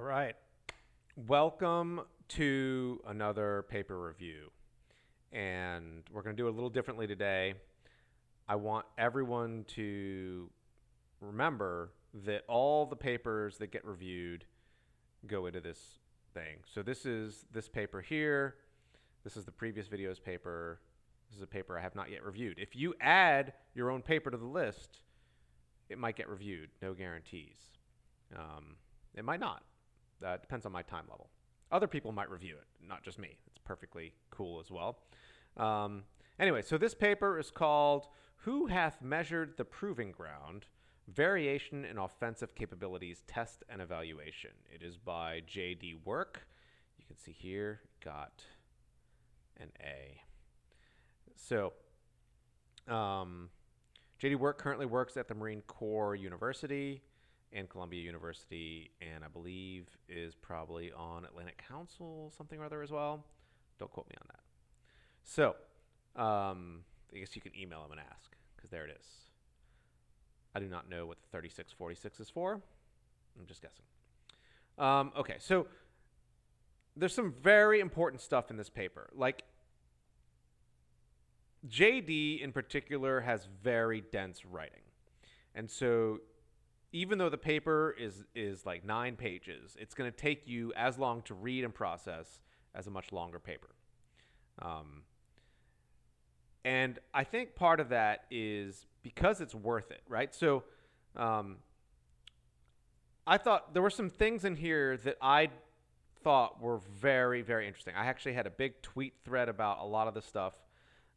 All right. Welcome to another paper review. And we're going to do it a little differently today. I want everyone to remember that all the papers that get reviewed go into this thing. So this is this paper here. This is the previous video's paper. This is a paper I have not yet reviewed. If you add your own paper to the list, it might get reviewed. No guarantees. It might not. That depends on my time level. Other people might review it, not just me. It's perfectly cool as well. Anyway, so this paper is called Who Hath Measured the Proving Ground? Variation in Offensive Capabilities Test and Evaluation. It is by J.D. Work. You can see here, got an A. So, J.D. Work currently works at the Marine Corps University and Columbia University, and I believe is probably on Atlantic Council, something or other as well. Don't quote me on that. So, I guess you can email him and ask, because there it is. I do not know what the 3646 is for. I'm just guessing. Okay, so there's some very important stuff in this paper. Like, JD in particular has very dense writing. And so even though the paper is like 9 pages, it's going to take you as long to read and process as a much longer paper. And I think part of that is because it's worth it, right? So I thought there were some things in here that I thought were very, very interesting. I actually had a big tweet thread about a lot of this stuff.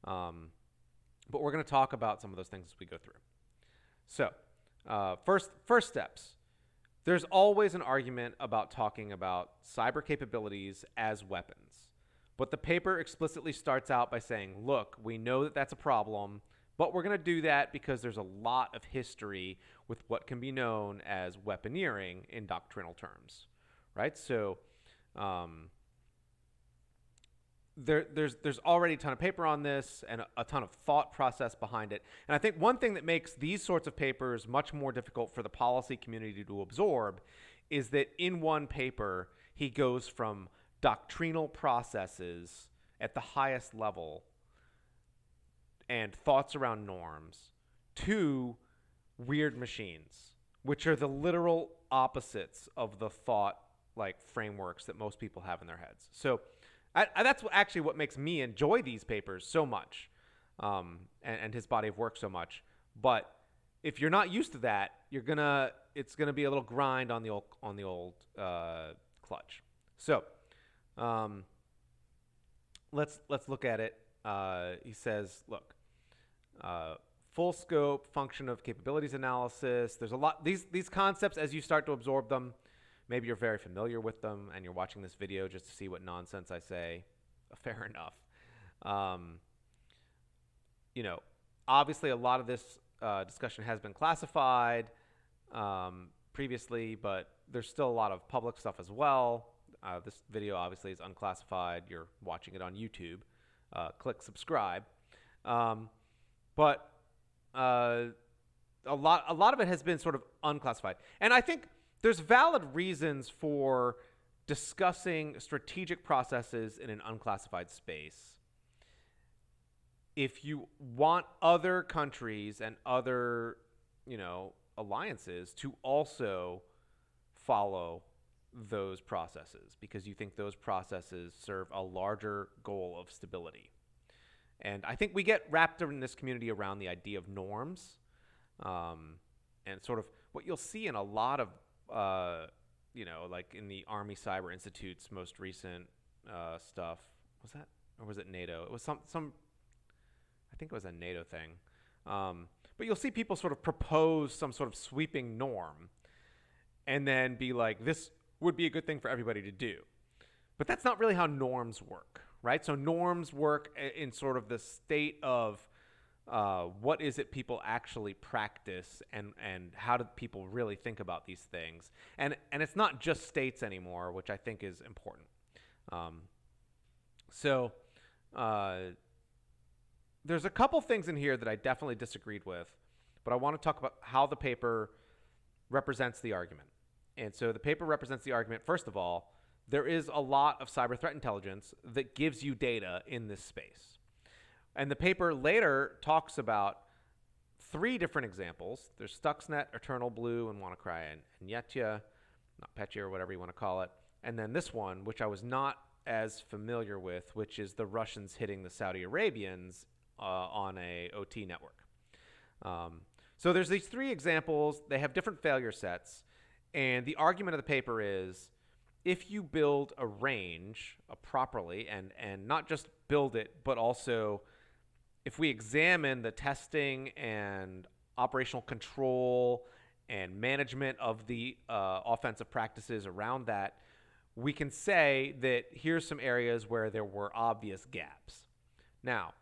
But we're going to talk about some of those things as we go through. So, first steps. There's always an argument about talking about cyber capabilities as weapons. But the paper explicitly starts out by saying, look, we know that that's a problem, but we're going to do that because there's a lot of history with what can be known as weaponeering in doctrinal terms, right? So, there's already a ton of paper on this and a ton of thought process behind it. And I think one thing that makes these sorts of papers much more difficult for the policy community to absorb is that in one paper, he goes from doctrinal processes at the highest level and thoughts around norms to weird machines, which are the literal opposites of the thought like frameworks that most people have in their heads. So that's actually what makes me enjoy these papers so much, and his body of work so much. But if you're not used to that, it's gonna be a little grind on the old clutch. So let's look at it. He says, look, full scope function of capabilities analysis. There's a lot these concepts as you start to absorb them. Maybe you're very familiar with them and you're watching this video just to see what nonsense I say. Fair enough. Obviously a lot of this discussion has been classified previously, but there's still a lot of public stuff as well. This video obviously is unclassified. You're watching it on YouTube. Click subscribe. But a lot of it has been sort of unclassified. And I think there's valid reasons for discussing strategic processes in an unclassified space. If you want other countries and other, alliances to also follow those processes because you think those processes serve a larger goal of stability. And I think we get wrapped in this community around the idea of norms, and sort of what you'll see in a lot of like in the Army Cyber Institute's most recent stuff. Was that, or was it NATO? It was some. I think it was a NATO thing. But you'll see people sort of propose some sort of sweeping norm, and then be like, "This would be a good thing for everybody to do." But that's not really how norms work, right? So norms work in sort of the state of what is it people actually practice, and how do people really think about these things? And it's not just states anymore, which I think is important. There's a couple things in here that I definitely disagreed with, but I want to talk about how the paper represents the argument. And so the paper represents the argument, first of all, there is a lot of cyber threat intelligence that gives you data in this space. And the paper later talks about 3 different examples. There's Stuxnet, Eternal Blue, and WannaCry, and Yetya, not Pecha or whatever you want to call it. And then this one, which I was not as familiar with, which is the Russians hitting the Saudi Arabians on a OT network. So there's these 3 examples. They have different failure sets. And the argument of the paper is, if you build a range properly, and not just build it, but also if we examine the testing and operational control and management of the offensive practices around that, we can say that here's some areas where there were obvious gaps. Now,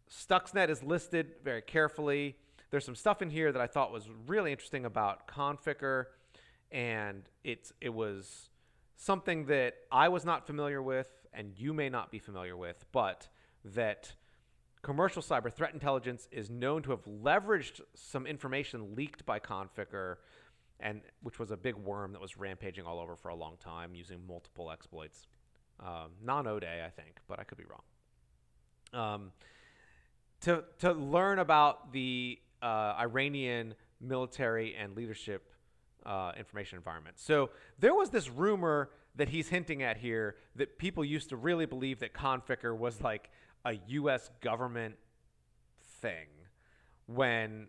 Stuxnet is listed very carefully. There's some stuff in here that I thought was really interesting about Conficker, and it was something that I was not familiar with, and you may not be familiar with, but that commercial cyber threat intelligence is known to have leveraged some information leaked by Conficker, and which was a big worm that was rampaging all over for a long time using multiple exploits. Non-ODay, I think, but I could be wrong. To learn about the Iranian military and leadership information environment. So there was this rumor that he's hinting at here that people used to really believe that Conficker was like a U.S. government thing, when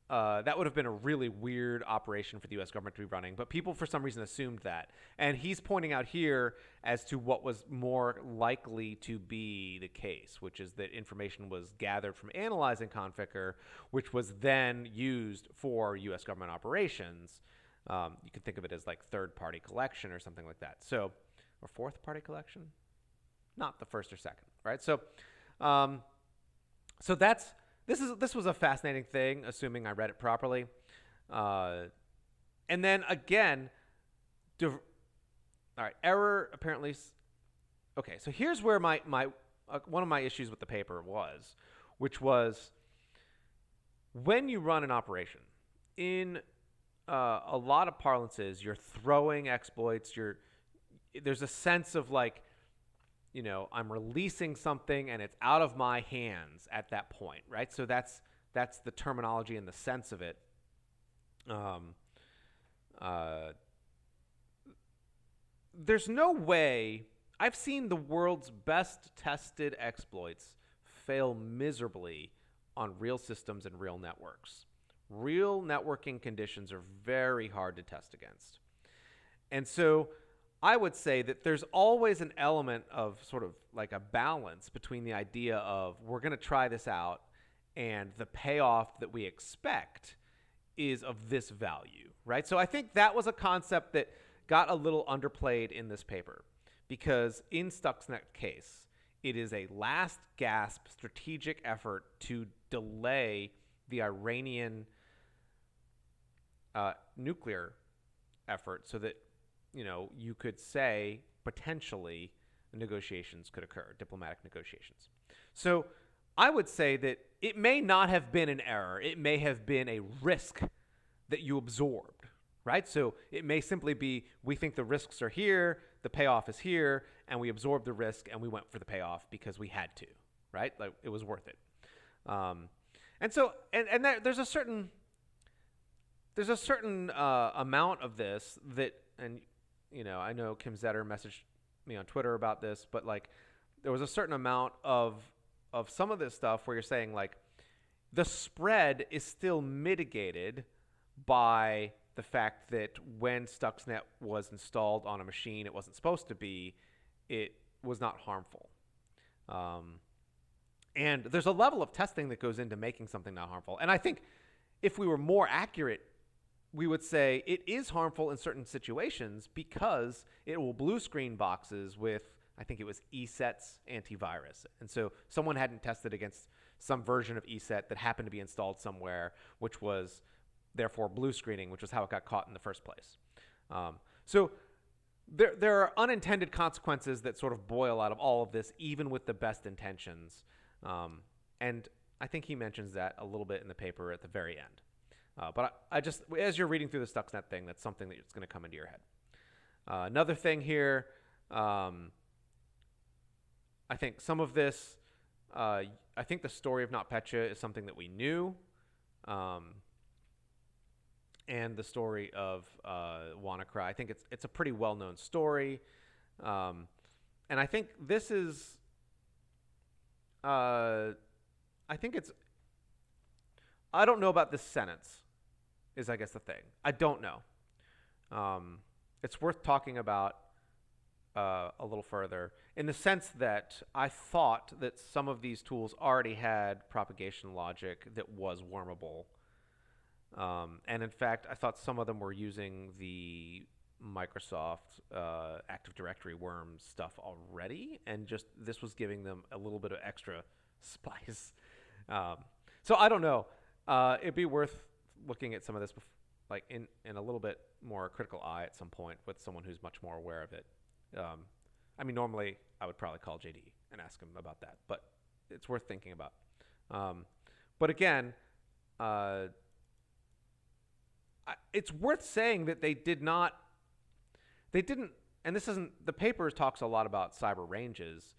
that would have been a really weird operation for the U.S. government to be running. But people, for some reason, assumed that. And he's pointing out here as to what was more likely to be the case, which is that information was gathered from analyzing Conficker, which was then used for U.S. government operations. You could think of it as like third-party collection or something like that. So, or fourth-party collection? Not the first or second, right? So, so this was a fascinating thing, assuming I read it properly. And then again, all right, error apparently. Okay, so here's where my one of my issues with the paper was, which was when you run an operation in a lot of parlances, you're throwing exploits. There's a sense of like, you know, I'm releasing something and it's out of my hands at that point, right? So that's the terminology and the sense of it. There's no way. I've seen the world's best tested exploits fail miserably on real systems and real networks. Real networking conditions are very hard to test against. And so I would say that there's always an element of sort of like a balance between the idea of we're going to try this out and the payoff that we expect is of this value, right? So I think that was a concept that got a little underplayed in this paper, because in Stuxnet case, it is a last gasp strategic effort to delay the Iranian nuclear effort so that, you know, you could say potentially negotiations could occur, diplomatic negotiations. So I would say that it may not have been an error. It may have been a risk that you absorbed, right? So it may simply be, we think the risks are here, the payoff is here, and we absorbed the risk and we went for the payoff because we had to, right? Like it was worth it. And so, and there's a certain amount of this that, and you know, I know Kim Zetter messaged me on Twitter about this, but like there was a certain amount of some of this stuff where you're saying like the spread is still mitigated by the fact that when Stuxnet was installed on a machine it wasn't supposed to be, it was not harmful. And there's a level of testing that goes into making something not harmful. And I think if we were more accurate, we would say it is harmful in certain situations because it will blue screen boxes with, I think it was ESET's antivirus. And so someone hadn't tested against some version of ESET that happened to be installed somewhere, which was therefore blue screening, which was how it got caught in the first place. So there are unintended consequences that sort of boil out of all of this, even with the best intentions. And I think he mentions that a little bit in the paper at the very end. But I just, as you're reading through the Stuxnet thing, that's something that's going to come into your head. Another thing here, I think some of this, I think the story of Not Pecha is something that we knew. And the story of WannaCry, I think it's a pretty well-known story. And I think this is, I think it's, I don't know about this sentence, is I guess the thing. I don't know. It's worth talking about a little further in the sense that I thought that some of these tools already had propagation logic that was wormable. And in fact, I thought some of them were using the Microsoft Active Directory worm stuff already, and just this was giving them a little bit of extra spice. So I don't know. It'd be worth looking at some of this like in a little bit more critical eye at some point with someone who's much more aware of it. I mean, normally I would probably call JD and ask him about that, but it's worth thinking about. But again, it's worth saying that they didn't, and this isn't, the paper talks a lot about cyber ranges,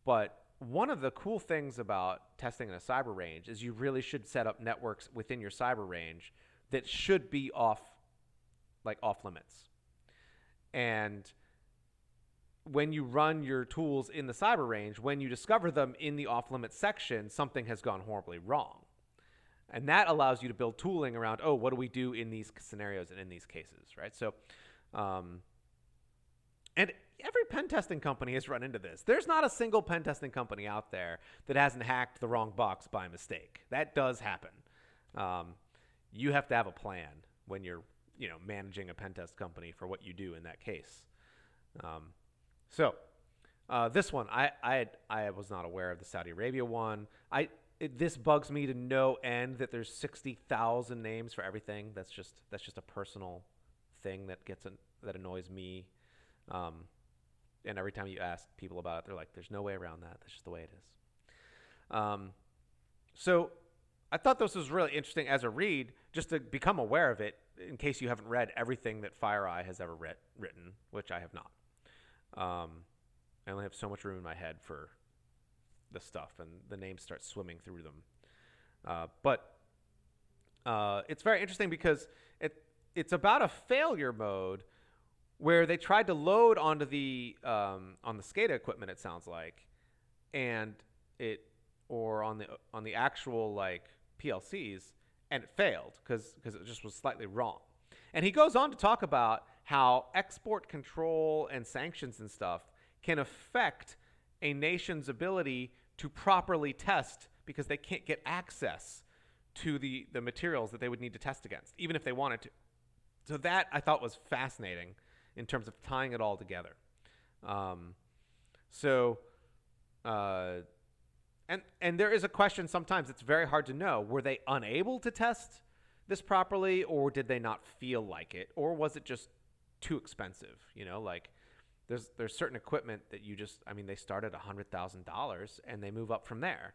but one of the cool things about testing in a cyber range is you really should set up networks within your cyber range that should be off limits. And when you run your tools in the cyber range, when you discover them in the off limits section, something has gone horribly wrong. And that allows you to build tooling around, oh, what do we do in these scenarios and in these cases, right? So, and every pen testing company has run into this. There's not a single pen testing company out there that hasn't hacked the wrong box by mistake. That does happen. You have to have a plan when you're, managing a pen test company for what you do in that case. So this one, I was not aware of the Saudi Arabia one. This bugs me to no end that there's 60,000 names for everything. That's just a personal thing that annoys me. And every time you ask people about it, they're like, "There's no way around that. That's just the way it is." So I thought this was really interesting as a read, just to become aware of it in case you haven't read everything that FireEye has ever written, which I have not. I only have so much room in my head for the stuff, and the names start swimming through them. But it's very interesting because it's about a failure mode where they tried to load onto the on the SCADA equipment, it sounds like, and or on the actual like PLCs, and it failed because it just was slightly wrong. And he goes on to talk about how export control and sanctions and stuff can affect a nation's ability to properly test because they can't get access to the materials that they would need to test against, even if they wanted to. So that I thought was fascinating in terms of tying it all together. And there is a question sometimes, it's very hard to know, were they unable to test this properly, or did they not feel like it, or was it just too expensive? Like there's certain equipment that they start at $100,000 and they move up from there,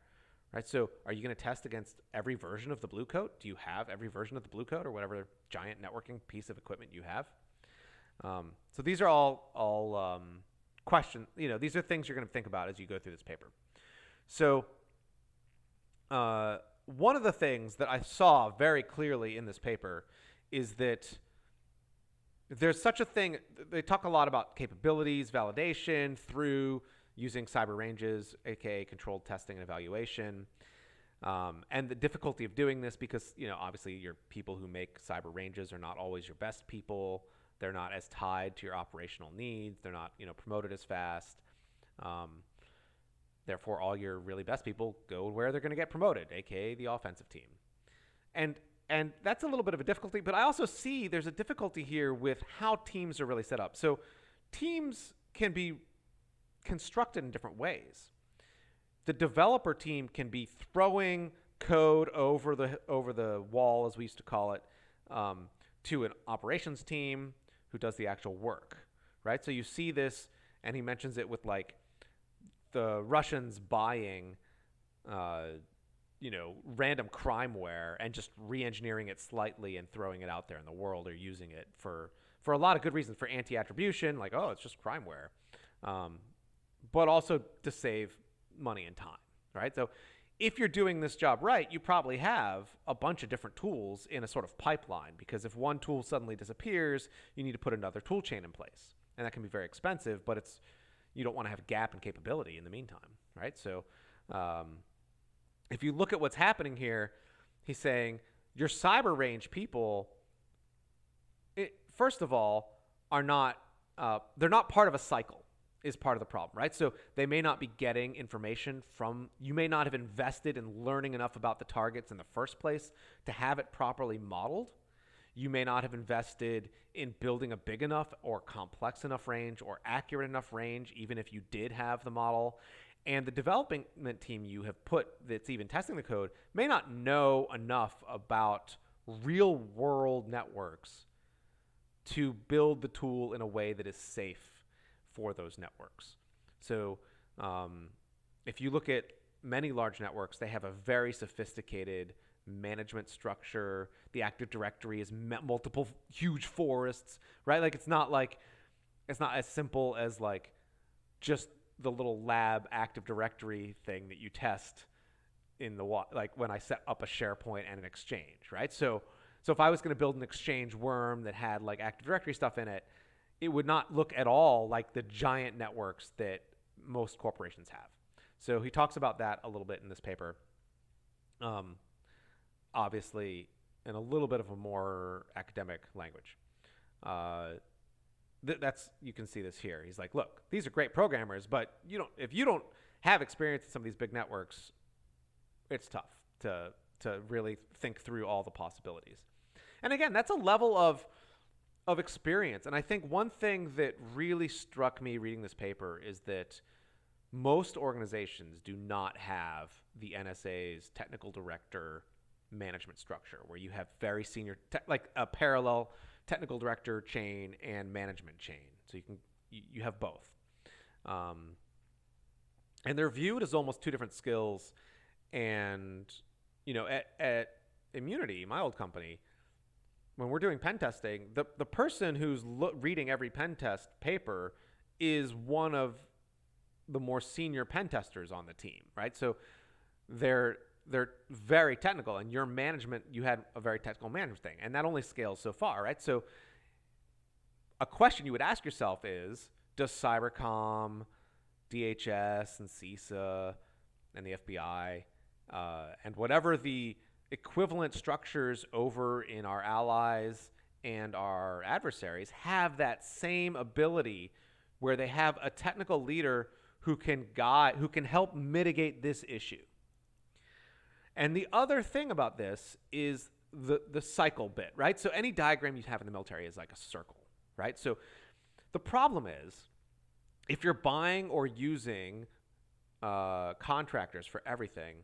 right? So are you going to test against every version of the Blue Coat? Do you have every version of the Blue Coat or whatever giant networking piece of equipment you have? So these are all questions. These are things you're going to think about as you go through this paper. So one of the things that I saw very clearly in this paper is that there's such a thing. They talk a lot about capabilities, validation through using cyber ranges, aka controlled testing and evaluation, and the difficulty of doing this because obviously your people who make cyber ranges are not always your best people. They're not as tied to your operational needs. They're not promoted as fast. Therefore, all your really best people go where they're going to get promoted, aka the offensive team. And that's a little bit of a difficulty, but I also see there's a difficulty here with how teams are really set up. So teams can be constructed in different ways. The developer team can be throwing code over the wall, as we used to call it, to an operations team who does the actual work, right? So you see this, and he mentions it with like the Russians buying random crimeware and just re-engineering it slightly and throwing it out there in the world, or using it for a lot of good reasons, for anti-attribution, like, oh, it's just crimeware, but also to save money and time, right? So if you're doing this job right, you probably have a bunch of different tools in a sort of pipeline, because if one tool suddenly disappears, you need to put another tool chain in place. And that can be very expensive, but you don't want to have a gap in capability in the meantime, right? So if you look at what's happening here, he's saying your cyber range people, first of all, they're not part of a cycle, is part of the problem, right? So they may not be getting information you may not have invested in learning enough about the targets in the first place to have it properly modeled. You may not have invested in building a big enough or complex enough range or accurate enough range, even if you did have the model. And the development team you have put that's even testing the code may not know enough about real world networks to build the tool in a way that is safe for those networks. So if you look at many large networks, they have a very sophisticated management structure. The Active Directory is multiple huge forests, right? Like it's not as simple as like just the little lab Active Directory thing that you test in like when I set up a SharePoint and an Exchange, right? So if I was going to build an Exchange worm that had like Active Directory stuff in it, it would not look at all like the giant networks that most corporations have. So he talks about that a little bit in this paper. Obviously, in a little bit of a more academic language. You can see this here. He's like, look, these are great programmers, but if you don't have experience in some of these big networks, it's tough to really think through all the possibilities. And again, that's a level of experience. And I think one thing that really struck me reading this paper is that most organizations do not have the NSA's technical director management structure, where you have very senior, like a parallel technical director chain and management chain. So you have both. And they're viewed as almost two different skills. And, at Immunity, my old company, when we're doing pen testing, the person who's reading every pen test paper is one of the more senior pen testers on the team, right? So they're very technical, and your management, you had a very technical management thing, and that only scales so far, right? So a question you would ask yourself is, does Cybercom, DHS, and CISA, and the FBI, and whatever the equivalent structures over in our allies and our adversaries have that same ability, where they have a technical leader who can help mitigate this issue? And the other thing about this is the cycle bit, right? So any diagram you have in the military is like a circle, right? So the problem is, if you're buying or using contractors for everything,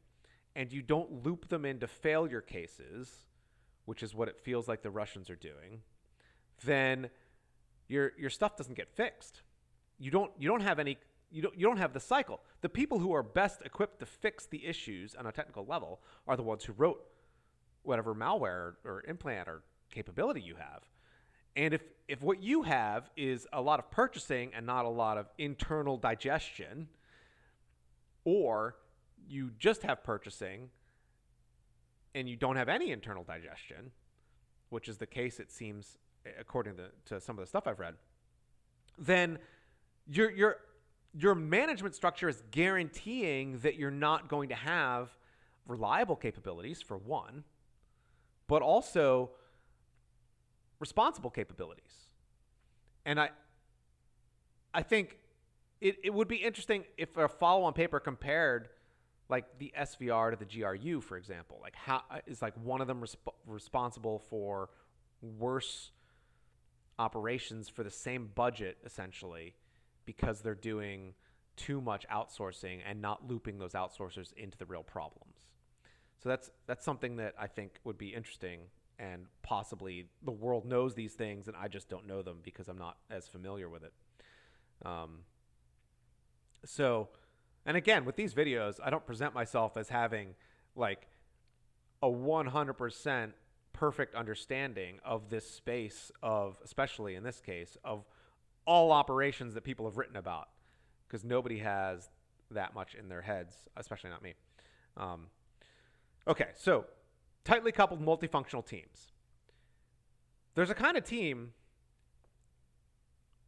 and you don't loop them into failure cases, which is what it feels like the Russians are doing, then your stuff doesn't get fixed. You don't have the cycle. The people who are best equipped to fix the issues on a technical level are the ones who wrote whatever malware or implant or capability you have. And if what you have is a lot of purchasing and not a lot of internal digestion, or you just have purchasing and you don't have any internal digestion, which is the case, it seems, according to some of the stuff I've read, then your management structure is guaranteeing that you're not going to have reliable capabilities, for one, but also responsible capabilities. And I think it would be interesting if a follow-on paper compared like the SVR to the GRU, for example. Like, how is like one of them responsible for worse operations for the same budget, essentially, because they're doing too much outsourcing and not looping those outsourcers into the real problems. So that's something that I think would be interesting, and possibly the world knows these things and I just don't know them because I'm not as familiar with it. And again, with these videos, I don't present myself as having like a 100% perfect understanding of this space of, especially in this case, of all operations that people have written about, because nobody has that much in their heads, especially not me. Okay, so tightly coupled multifunctional teams. There's a kind of team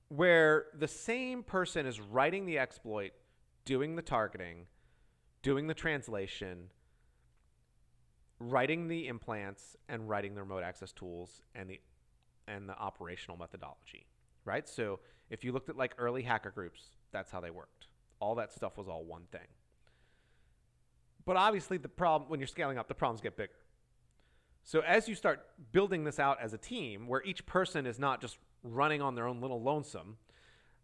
where the same person is writing the exploit, doing the targeting, doing the translation, writing the implants, and writing the remote access tools and the operational methodology, right? So if you looked at like early hacker groups, that's how they worked. All that stuff was all one thing. But obviously the problem, when you're scaling up, the problems get bigger. So as you start building this out as a team, where each person is not just running on their own little lonesome,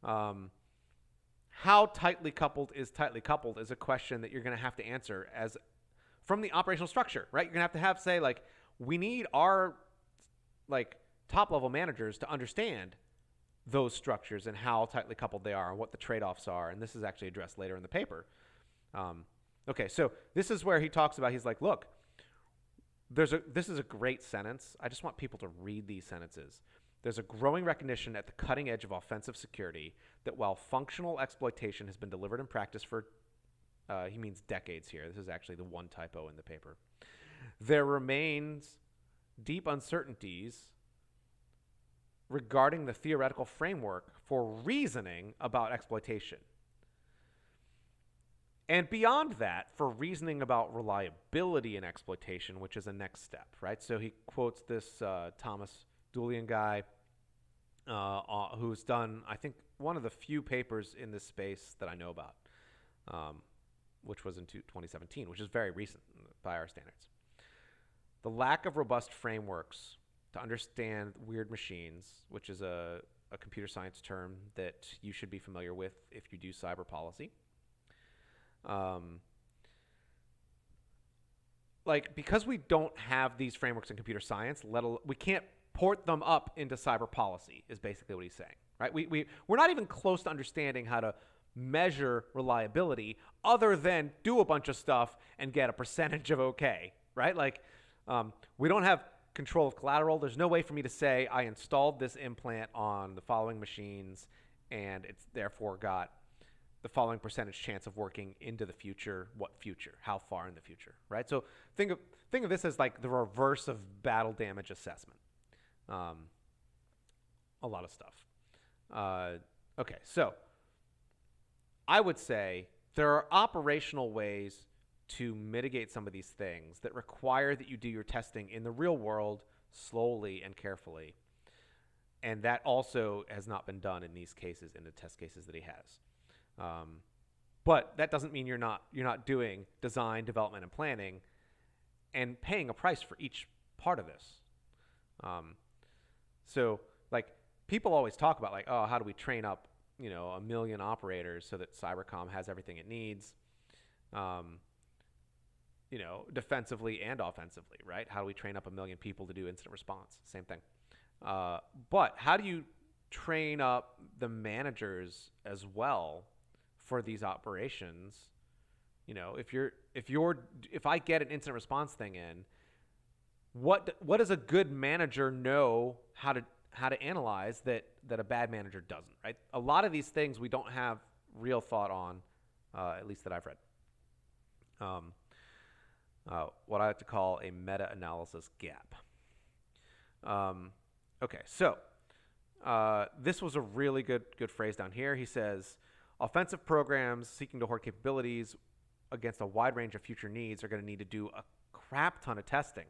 how tightly coupled is a question that you're going to have to answer as from the operational structure, right? You're going to have say, like, we need our like top level managers to understand those structures and how tightly coupled they are and what the trade-offs are. And this is actually addressed later in the paper. Okay, so this is where he talks about, he's like, look, this is a great sentence. I just want people to read these sentences. There's a growing recognition at the cutting edge of offensive security that while functional exploitation has been delivered in practice for, he means decades here. This is actually the one typo in the paper. There remains deep uncertainties regarding the theoretical framework for reasoning about exploitation. And beyond that, for reasoning about reliability in exploitation, which is a next step, right? So he quotes this Thomas Julian guy who's done, I think, one of the few papers in this space that I know about, which was in 2017, which is very recent by our standards. The lack of robust frameworks to understand weird machines, which is a computer science term that you should be familiar with if you do cyber policy. Like, because we don't have these frameworks in computer science, we can't port them up into cyber policy, is basically what he's saying, right? We're not even close to understanding how to measure reliability other than do a bunch of stuff and get a percentage of okay, right? Like, we don't have control of collateral. There's no way for me to say I installed this implant on the following machines and it's therefore got the following percentage chance of working into the future. What future? How far in the future, right? So think of this as like the reverse of battle damage assessment. A lot of stuff. Okay, so I would say there are operational ways to mitigate some of these things that require that you do your testing in the real world slowly and carefully. And that also has not been done in these cases, in the test cases that he has. But that doesn't mean you're not doing design, development, and planning and paying a price for each part of this. So like people always talk about like, oh, how do we train up, 1 million operators so that Cybercom has everything it needs, defensively and offensively, right? How do we train up 1 million people to do incident response? Same thing. But how do you train up the managers as well for these operations? If I get an incident response thing in, what does a good manager know how to analyze that a bad manager doesn't, right? A lot of these things we don't have real thought on, at least that I've read. What I like to call a meta-analysis gap. Okay, so this was a really good phrase down here. He says, offensive programs seeking to hoard capabilities against a wide range of future needs are going to need to do a crap ton of testing,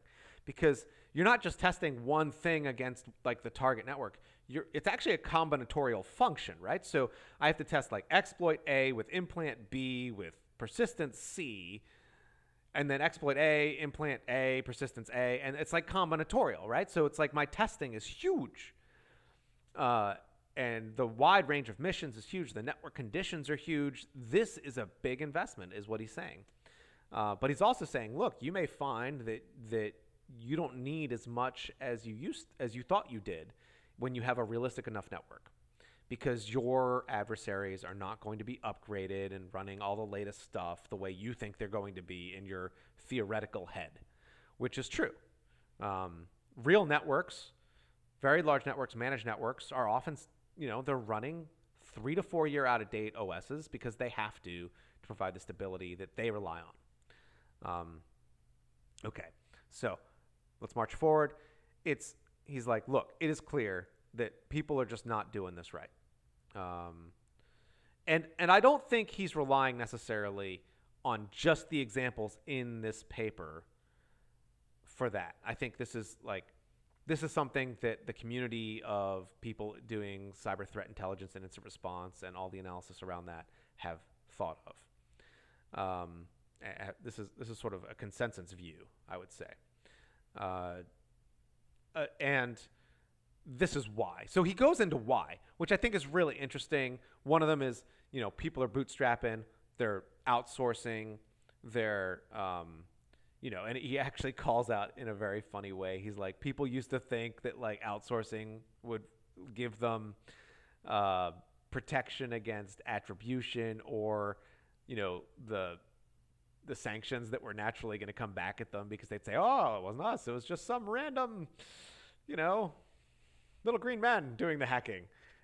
because you're not just testing one thing against like the target network. It's actually a combinatorial function, right? So I have to test like exploit A with implant B with persistence C, and then exploit A, implant A, persistence A, and it's like combinatorial, right? So it's like my testing is huge. And the wide range of missions is huge. The network conditions are huge. This is a big investment, is what he's saying. But he's also saying, look, you may find that you don't need as much as you thought you did when you have a realistic enough network, because your adversaries are not going to be upgraded and running all the latest stuff the way you think they're going to be in your theoretical head, which is true. Real networks, very large networks, managed networks are often, they're running 3 to 4 year out of date OSs because they have to provide the stability that they rely on. Okay, so let's march forward. He's like, look, it is clear that people are just not doing this right. And I don't think he's relying necessarily on just the examples in this paper for that. I think this is something that the community of people doing cyber threat intelligence and incident response and all the analysis around that have thought of. This is sort of a consensus view, I would say. And this is why. So he goes into why, which I think is really interesting. One of them is, people are bootstrapping, they're outsourcing, they're, and he actually calls out in a very funny way. He's like, people used to think that like outsourcing would give them protection against attribution or, the sanctions that were naturally going to come back at them because they'd say, oh, it wasn't us. It was just some random, little green man doing the hacking.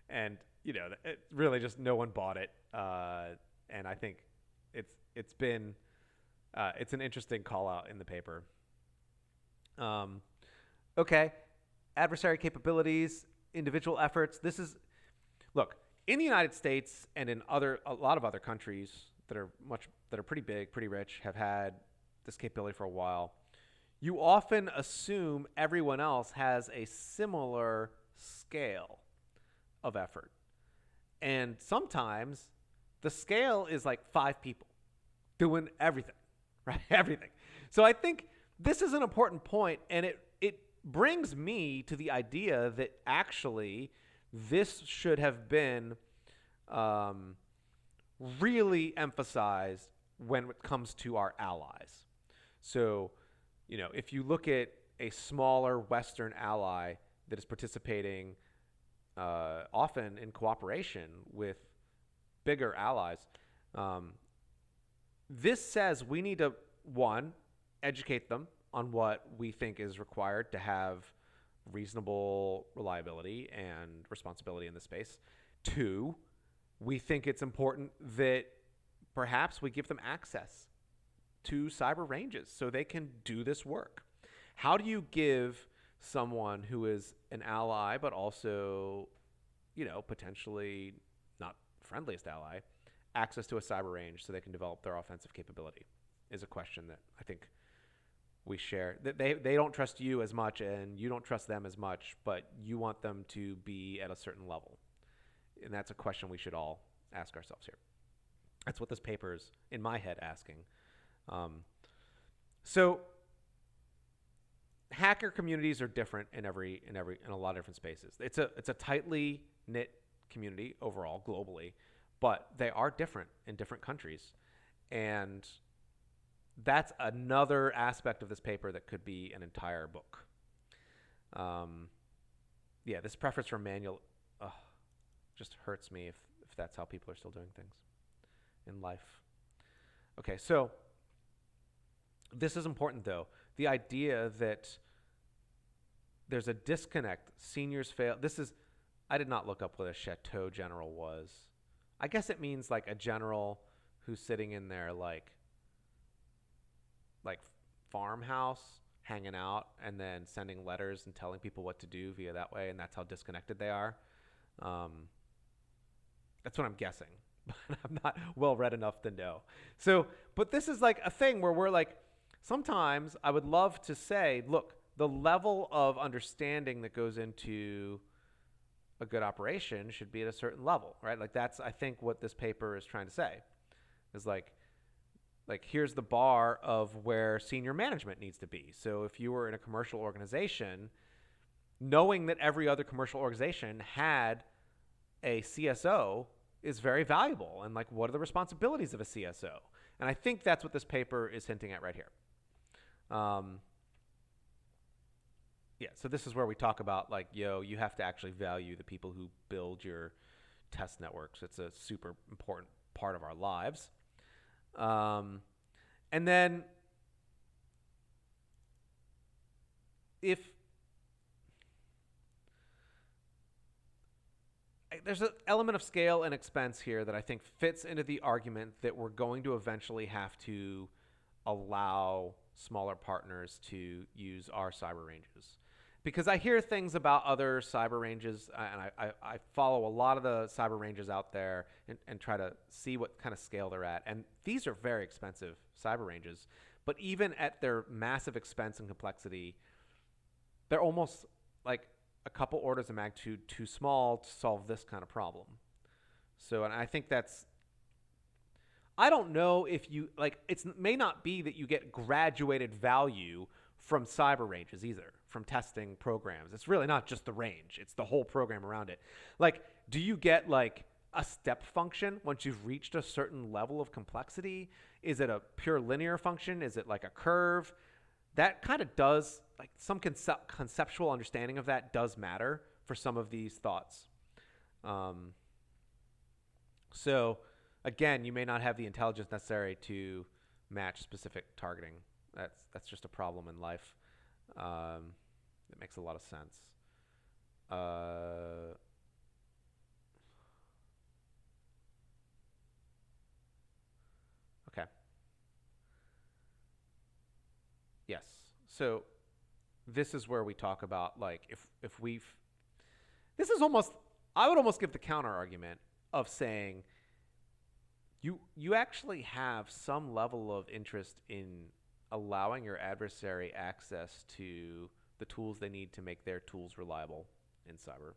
And, it really just no one bought it. And I think it's been it's an interesting call out in the paper. Okay. Adversary capabilities, individual efforts. Look, in the United States and in a lot of other countries that are pretty big, pretty rich, have had this capability for a while. You often assume everyone else has a similar scale of effort. And sometimes the scale is like 5 people doing everything, right? Everything. So I think this is an important point, and it brings me to the idea that actually this should have been really emphasized when it comes to our allies. So, if you look at a smaller Western ally that is participating often in cooperation with bigger allies, this says we need to, one, educate them on what we think is required to have reasonable reliability and responsibility in the space. 2, we think it's important that perhaps we give them access to cyber ranges so they can do this work. How do you give someone who is an ally but also, potentially not friendliest ally, access to a cyber range so they can develop their offensive capability is a question that I think we share. That they don't trust you as much and you don't trust them as much, but you want them to be at a certain level. And that's a question we should all ask ourselves here. That's what this paper is, in my head, asking. So hacker communities are different in a lot of different spaces. It's a tightly knit community overall, globally, but they are different in different countries. And that's another aspect of this paper that could be an entire book. This preference for manual just hurts me if that's how people are still doing things in life. Okay, so this is important, though. The idea that there's a disconnect. Seniors fail. I did not look up what a chateau general was. I guess it means like a general who's sitting in their like farmhouse, hanging out, and then sending letters and telling people what to do via that way, and that's how disconnected they are. That's what I'm guessing, but I'm not well read enough to know. So, but this is like a thing where we're like, sometimes I would love to say, look, the level of understanding that goes into a good operation should be at a certain level, right? Like that's, I think, what this paper is trying to say is like here's the bar of where senior management needs to be. So if you were in a commercial organization, knowing that every other commercial organization had a CSO is very valuable. And like, what are the responsibilities of a CSO? And I think that's what this paper is hinting at right here. So this is where we talk about like, you have to actually value the people who build your test networks. It's a super important part of our lives. Um, and then if there's an element of scale and expense here that I think fits into the argument that we're going to eventually have to allow smaller partners to use our cyber ranges. Because I hear things about other cyber ranges, and I follow a lot of the cyber ranges out there and try to see what kind of scale they're at. And these are very expensive cyber ranges. But even at their massive expense and complexity, they're almost like a couple orders of magnitude too small to solve this kind of problem. So, and I think that's, I don't know if you, like, it may not be that you get graduated value from cyber ranges either, from testing programs. It's really not just the range, it's the whole program around it. Like, do you get like a step function once you've reached a certain level of complexity? Is it a pure linear function? Is it like a curve? That kind of does, like, some conceptual understanding of that does matter for some of these thoughts. So again, you may not have the intelligence necessary to match specific targeting. That's just a problem in life. It makes a lot of sense. Okay. Yes. So this is where we talk about, like, if we've, this is almost, I would almost give the counter argument of saying you actually have some level of interest in allowing your adversary access to the tools they need to make their tools reliable in cyber.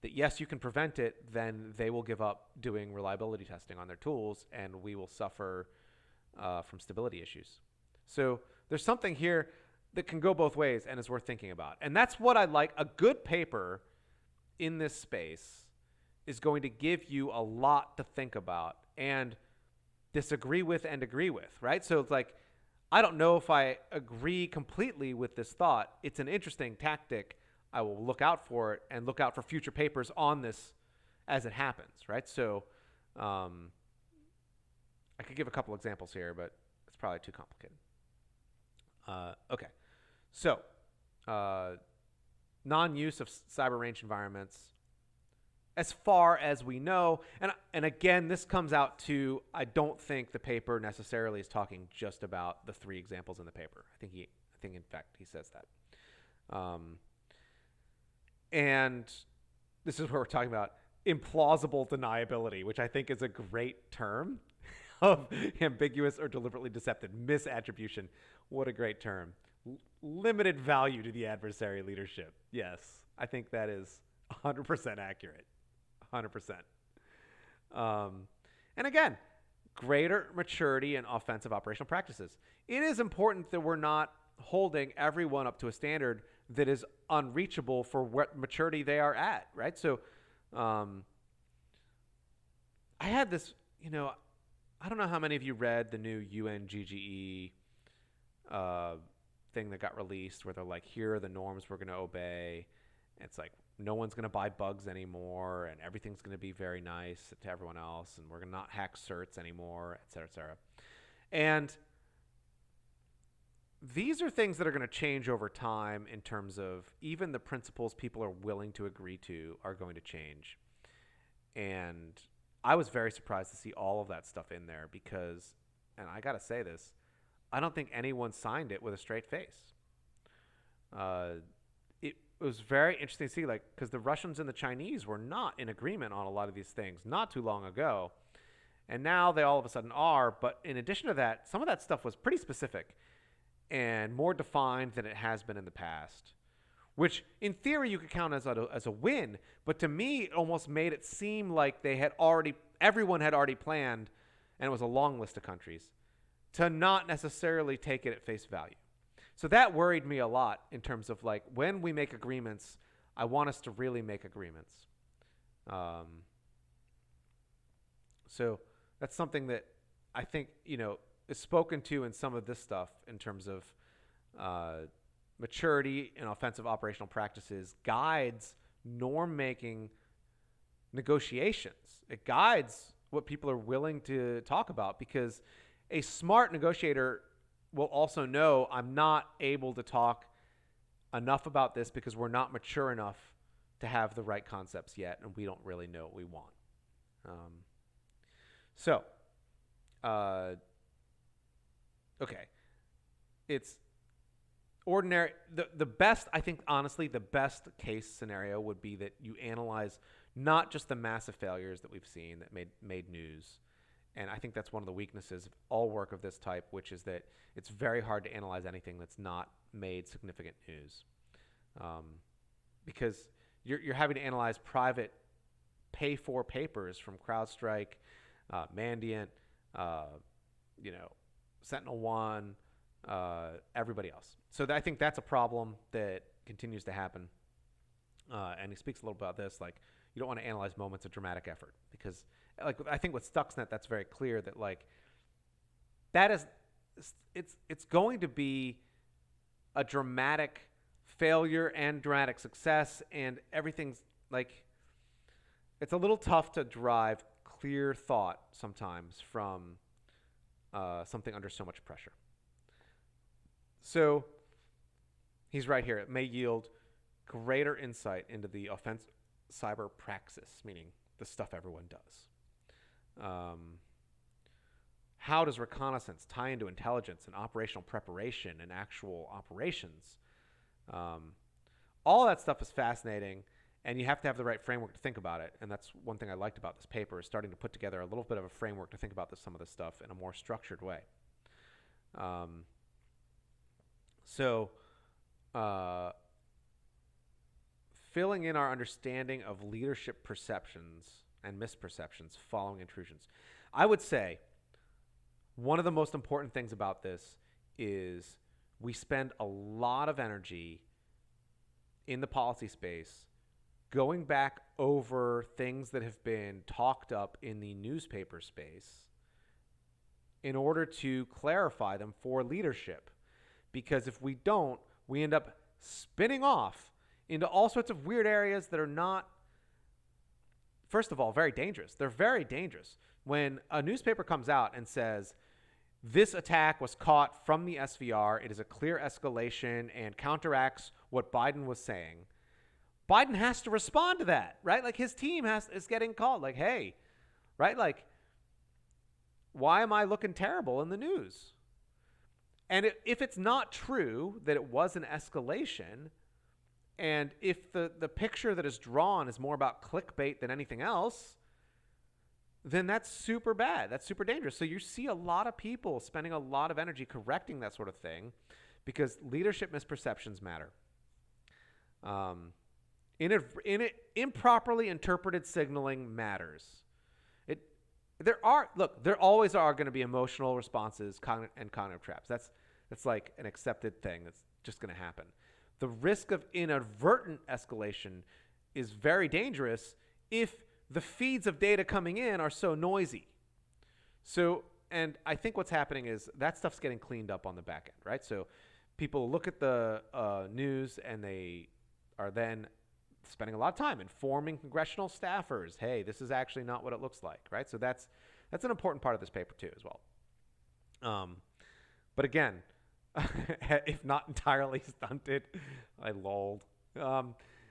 That yes, you can prevent it, then they will give up doing reliability testing on their tools, and we will suffer from stability issues. So there's something here that can go both ways and is worth thinking about. And that's what I like. A good paper in this space is going to give you a lot to think about and disagree with and agree with, right? So it's like, I don't know if I agree completely with this thought. It's an interesting tactic. I will look out for it and look out for future papers on this as it happens, right? So I could give a couple examples here, but it's probably too complicated. Okay. So non-use of cyber range environments, as far as we know, and again, this comes out to, I don't think the paper necessarily is talking just about the 3 examples in the paper. I think in fact he says that. And this is where we're talking about implausible deniability, which I think is a great term of ambiguous or deliberately deceptive misattribution. What a great term. Limited value to the adversary leadership. Yes, I think that is 100% accurate. 100%. And again, greater maturity in offensive operational practices. It is important that we're not holding everyone up to a standard that is unreachable for what maturity they are at, right? So I had this, I don't know how many of you read the new UNGGE thing that got released where they're like, here are the norms we're going to obey. And it's like, no one's going to buy bugs anymore, and everything's going to be very nice to everyone else, and we're going to not hack certs anymore, et cetera, et cetera. And these are things that are going to change over time in terms of even the principles people are willing to agree to are going to change. And I was very surprised to see all of that stuff in there because, and I got to say this, I don't think anyone signed it with a straight face. It was very interesting to see, like, because the Russians and the Chinese were not in agreement on a lot of these things not too long ago. And now they all of a sudden are. But in addition to that, some of that stuff was pretty specific and more defined than it has been in the past, which in theory you could count as a win. But to me, it almost made it seem like everyone had already planned, and it was a long list of countries, to not necessarily take it at face value. So that worried me a lot in terms of, like, when we make agreements, I want us to really make agreements. So that's something that I think, is spoken to in some of this stuff in terms of maturity and offensive operational practices, guides norm making negotiations. It guides what people are willing to talk about, because a smart negotiator will also know I'm not able to talk enough about this because we're not mature enough to have the right concepts yet, and we don't really know what we want. So, okay, it's ordinary. The best, I think, honestly, the best case scenario would be that you analyze not just the massive failures that we've seen that made news. And I think that's one of the weaknesses of all work of this type, which is that it's very hard to analyze anything that's not made significant news, because you're having to analyze private pay-for papers from CrowdStrike, Mandiant, Sentinel-1, everybody else. So I think that's a problem that continues to happen. And he speaks a little about this, like, you don't want to analyze moments of dramatic effort, because, like, I think with Stuxnet, that's very clear that, like, that is, it's going to be a dramatic failure and dramatic success, and everything's like, it's a little tough to derive clear thought sometimes from something under so much pressure. So he's right here. It may yield greater insight into the offensive cyber praxis, meaning the stuff everyone does. How does reconnaissance tie into intelligence and operational preparation and actual operations? All that stuff is fascinating, and you have to have the right framework to think about it. And that's one thing I liked about this paper, is starting to put together a little bit of a framework to think about some of this stuff in a more structured way. Filling in our understanding of leadership perceptions and misperceptions following intrusions. I would say one of the most important things about this is we spend a lot of energy in the policy space going back over things that have been talked up in the newspaper space in order to clarify them for leadership. Because if we don't, we end up spinning off into all sorts of weird areas that are not, first of all, very dangerous. They're very dangerous. When a newspaper comes out and says, this attack was caught from the SVR, it is a clear escalation and counteracts what Biden was saying, Biden has to respond to that, right? Like, his team is getting called, like, hey, right? Like, why am I looking terrible in the news? And if it's not true that it was an escalation, and if the picture that is drawn is more about clickbait than anything else, then that's super bad. That's super dangerous. So you see a lot of people spending a lot of energy correcting that sort of thing, because leadership misperceptions matter. Improperly interpreted signaling matters. There always are going to be emotional responses and cognitive traps. That's like an accepted thing. That's just going to happen. The risk of inadvertent escalation is very dangerous if the feeds of data coming in are so noisy. So, and I think what's happening is that stuff's getting cleaned up on the back end, right? So people look at the news, and they are then spending a lot of time informing congressional staffers, hey, this is actually not what it looks like, right? So that's an important part of this paper too as well. But again, if not entirely stunted, I lolled.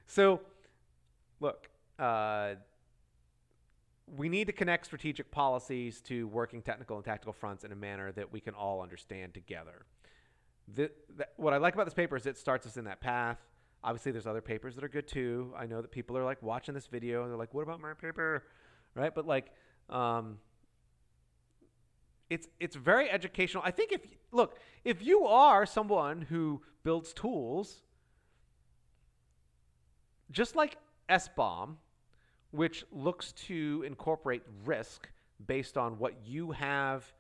So look, we need to connect strategic policies to working technical and tactical fronts in a manner that we can all understand together. What I like about this paper is it starts us in that path. Obviously, there's other papers that are good too. I know that people are like watching this video and they're like, what about my paper? Right? But like, it's very educational. I think if you are someone who builds tools, just like SBOM, which looks to incorporate risk based on what you have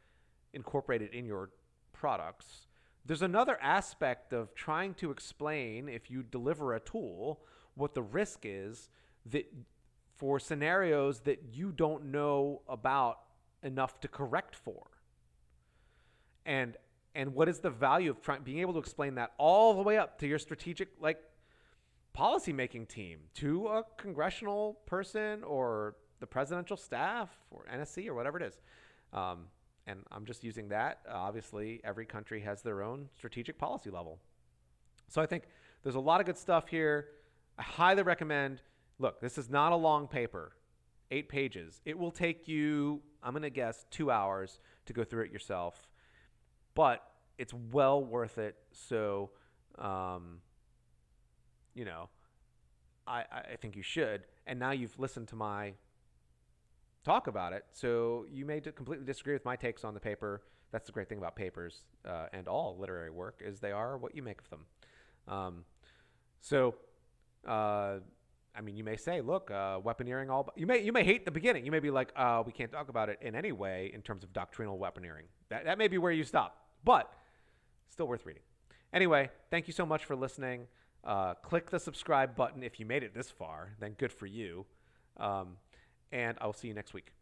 incorporated in your products, there's another aspect of trying to explain, if you deliver a tool, what the risk is that for scenarios that you don't know about enough to correct for. And what is the value of being able to explain that all the way up to your strategic, like, policymaking team to a congressional person or the presidential staff or NSC or whatever it is. And I'm just using that. Obviously, every country has their own strategic policy level. So I think there's a lot of good stuff here. I highly recommend. Look, this is not a long paper, 8 pages. It will take you, I'm going to guess, 2 hours to go through it yourself, but it's well worth it. So, you know, I think you should. And now you've listened to my talk about it, so you may completely disagree with my takes on the paper. That's the great thing about papers and all literary work is they are what you make of them. I mean, you may say, look, weaponeering you may hate the beginning. You may be like, we can't talk about it in any way in terms of doctrinal weaponeering. That may be where you stop, but still worth reading. Anyway, thank you so much for listening. Click the subscribe button if you made it this far. Then good for you. And I will see you next week.